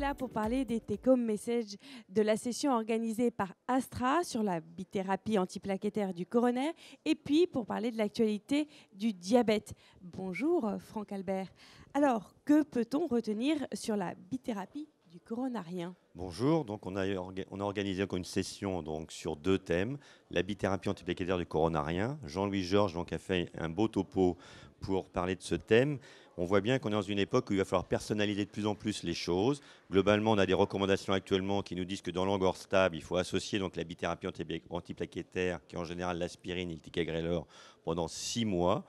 là pour parler des take-home messages de la session organisée par Astra sur la bithérapie antiplaquettaire du coroner et puis pour parler de l'actualité du diabète. Bonjour Franck Albert. Alors, que peut-on retenir sur la bithérapie du coronarien ? Bonjour, donc on a organisé encore une session donc, sur deux thèmes, la bithérapie antiplaquettaire du coronarien. Jean-Louis Georges donc, a fait un beau topo pour parler de ce thème. On voit bien qu'on est dans une époque où il va falloir personnaliser de plus en plus les choses. Globalement, on a des recommandations actuellement qui nous disent que dans l'angor stable, il faut associer donc, la bithérapie antiplaquettaire, qui est en général l'aspirine et le ticagrelor, pendant 6 mois.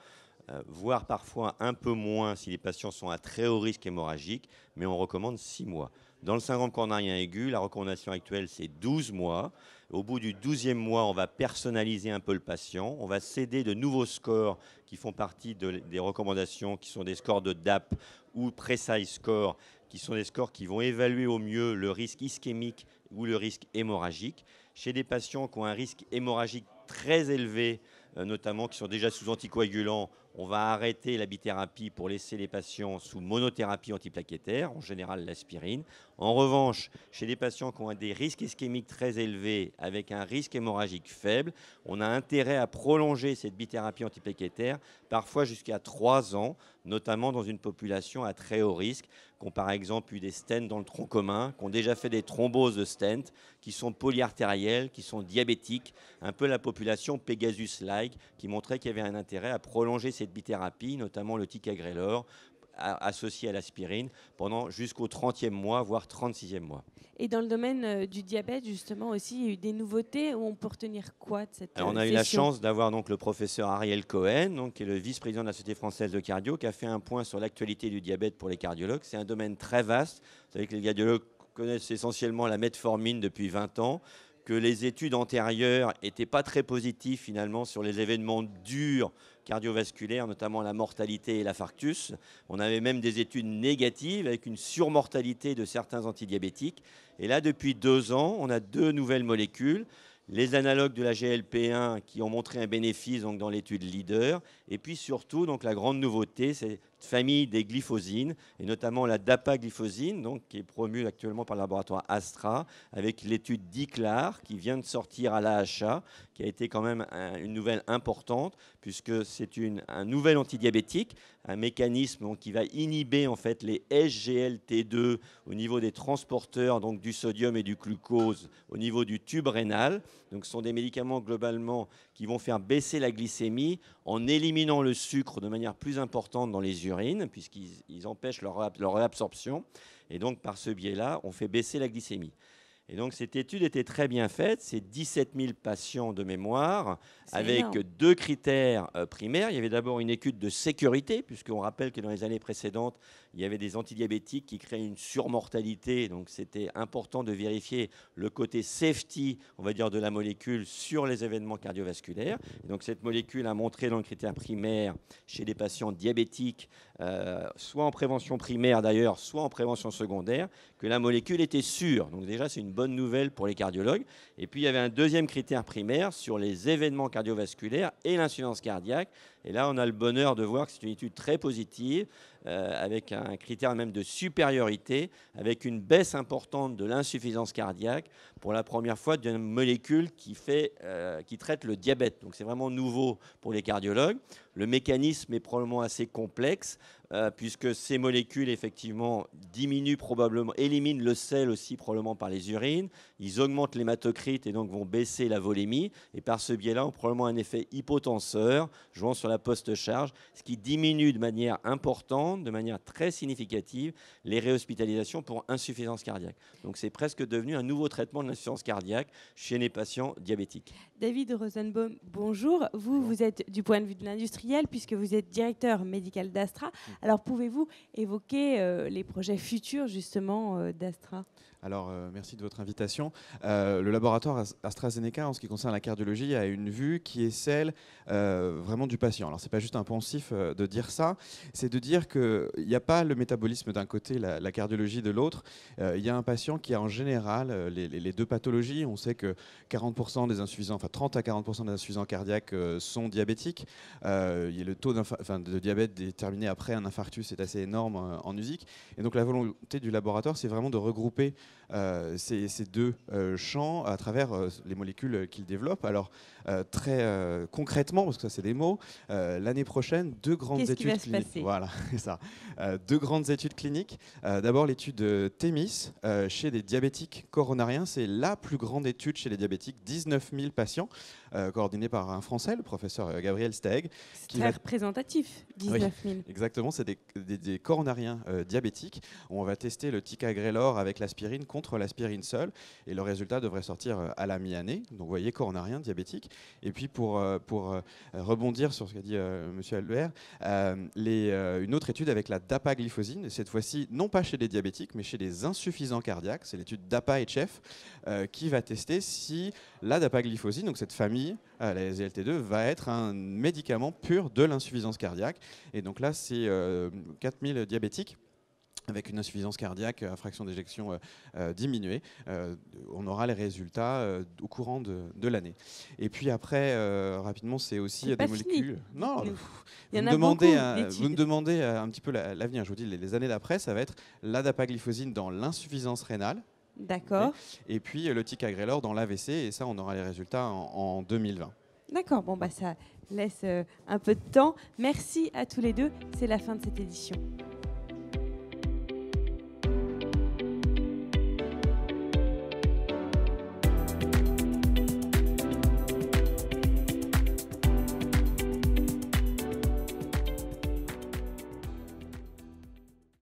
Voire parfois un peu moins si les patients sont à très haut risque hémorragique, mais on recommande 6 mois. Dans le syndrome coronarien aigu, la recommandation actuelle, c'est 12 mois. Au bout du 12e mois, on va personnaliser un peu le patient. On va céder de nouveaux scores qui font partie des recommandations, qui sont des scores de DAP ou Precise Score, qui sont des scores qui vont évaluer au mieux le risque ischémique ou le risque hémorragique. Chez des patients qui ont un risque hémorragique très élevé, notamment qui sont déjà sous anticoagulants, on va arrêter la bithérapie pour laisser les patients sous monothérapie antiplaquettaire, en général l'aspirine. En revanche, chez des patients qui ont des risques ischémiques très élevés avec un risque hémorragique faible, on a intérêt à prolonger cette bithérapie antiplaquettaire, parfois jusqu'à 3 ans, notamment dans une population à très haut risque, qui ont par exemple eu des stents dans le tronc commun, qui ont déjà fait des thromboses de stents, qui sont polyartérielles, qui sont diabétiques, un peu la population Pegasus-like, qui montrait qu'il y avait un intérêt à prolonger cette bithérapie, notamment le ticagrelor, associé à l'aspirine, pendant jusqu'au 30e mois, voire 36e mois. Et dans le domaine du diabète, justement, aussi, il y a eu des nouveautés où on peut retenir quoi de cette Alors, on a eu la chance d'avoir donc le professeur Ariel Cohen, donc, qui est le vice-président de la Société française de cardio, qui a fait un point sur l'actualité du diabète pour les cardiologues. C'est un domaine très vaste. Vous savez que les cardiologues connaissent essentiellement la metformine depuis 20 ans, que les études antérieures n'étaient pas très positives finalement sur les événements durs cardiovasculaires, notamment la mortalité et l'infarctus. On avait même des études négatives avec une surmortalité de certains antidiabétiques. Et là, depuis 2 ans, on a 2 nouvelles molécules. Les analogues de la GLP-1 qui ont montré un bénéfice donc, dans l'étude leader. Et puis surtout, donc, la grande nouveauté, c'est cette famille des glyphosines, et notamment la dapagliflozine, donc, qui est promue actuellement par le laboratoire Astra, avec l'étude DICLAR qui vient de sortir à l'AHA, qui a été quand même une nouvelle importante, puisque c'est un nouvel antidiabétique, un mécanisme donc, qui va inhiber en fait, les SGLT2 au niveau des transporteurs donc, du sodium et du glucose au niveau du tube rénal. Donc, ce sont des médicaments globalement qui vont faire baisser la glycémie en éliminant le sucre de manière plus importante dans les urines, puisqu'ils empêchent leur réabsorption. Et donc, par ce biais-là, on fait baisser la glycémie. Et donc, cette étude était très bien faite. C'est 17 000 patients de mémoire avec énorme. 2 critères primaires. Il y avait d'abord une étude de sécurité, puisqu'on rappelle que dans les années précédentes, il y avait des antidiabétiques qui créaient une surmortalité. Donc, c'était important de vérifier le côté safety, on va dire, de la molécule sur les événements cardiovasculaires. Et donc, cette molécule a montré dans le critère primaire chez des patients diabétiques, soit en prévention primaire d'ailleurs, soit en prévention secondaire, que la molécule était sûre. Donc déjà, c'est une bonne nouvelle pour les cardiologues. Et puis, il y avait un deuxième critère primaire sur les événements cardiovasculaires et l'insuffisance cardiaque. Et là, on a le bonheur de voir que c'est une étude très positive, avec un critère même de supériorité, avec une baisse importante de l'insuffisance cardiaque pour la première fois d'une molécule qui traite le diabète. Donc c'est vraiment nouveau pour les cardiologues. Le mécanisme est probablement assez complexe, puisque ces molécules, effectivement, éliminent le sel aussi probablement par les urines. Ils augmentent l'hématocrite et donc vont baisser la volémie. Et par ce biais-là, ont probablement un effet hypotenseur, jouant sur la post-charge, ce qui diminue de manière importante, de manière très significative, les réhospitalisations pour insuffisance cardiaque. Donc c'est presque devenu un nouveau traitement de l'insuffisance cardiaque chez les patients diabétiques. David Rosenbaum, bonjour. Vous êtes du point de vue de l'industriel, puisque vous êtes directeur médical d'Astra. Alors, pouvez-vous évoquer les projets futurs, justement, d'Astra ? Alors, merci de votre invitation. Le laboratoire AstraZeneca, en ce qui concerne la cardiologie, a une vue qui est celle vraiment du patient. Alors, ce n'est pas juste un poncif de dire ça, c'est de dire qu'il n'y a pas le métabolisme d'un côté, la cardiologie de l'autre. Il y a un patient qui a en général les deux pathologies. On sait que 40% des insuffisants, enfin 30 à 40% des insuffisants cardiaques sont diabétiques. Il y a le taux de diabète déterminé après un infarctus est assez énorme en USIC. Et donc, la volonté du laboratoire, c'est vraiment de regrouper ces deux champs à travers les molécules qu'il développe. Alors, très concrètement, parce que ça c'est des mots, l'année prochaine, deux grandes études cliniques. Voilà, c'est ça. Deux grandes études cliniques. D'abord l'étude THEMIS chez des diabétiques coronariens. C'est la plus grande étude chez les diabétiques, 19 000 patients, coordonnée par un Français, le professeur Gabriel Steig. C'est très représentatif, 19 000. Oui, exactement, c'est des coronariens diabétiques. On va tester le ticagrelor avec l'aspirine contre l'aspirine seule. Et le résultat devrait sortir à la mi-année. Donc vous voyez, coronarien diabétique. Et puis pour rebondir sur ce qu'a dit M. Albert, une autre étude avec la dapagliflozine, cette fois-ci non pas chez les diabétiques, mais chez les insuffisants cardiaques. C'est l'étude DAPA-HF qui va tester si la dapagliflozine, donc cette famille, la SGLT2, va être un médicament pur de l'insuffisance cardiaque. Et donc là, c'est 4000 diabétiques avec une insuffisance cardiaque à fraction d'éjection diminuée. On aura les résultats au courant de l'année. Et puis après, rapidement, c'est aussi des molécules... Non, vous me demandez un petit peu l'avenir. Je vous dis, les années d'après, ça va être la dapagliflozine dans l'insuffisance rénale. D'accord. Okay. Et puis le ticagrelor dans l'AVC. Et ça, on aura les résultats en 2020. D'accord. Bon, ça laisse un peu de temps. Merci à tous les deux. C'est la fin de cette édition.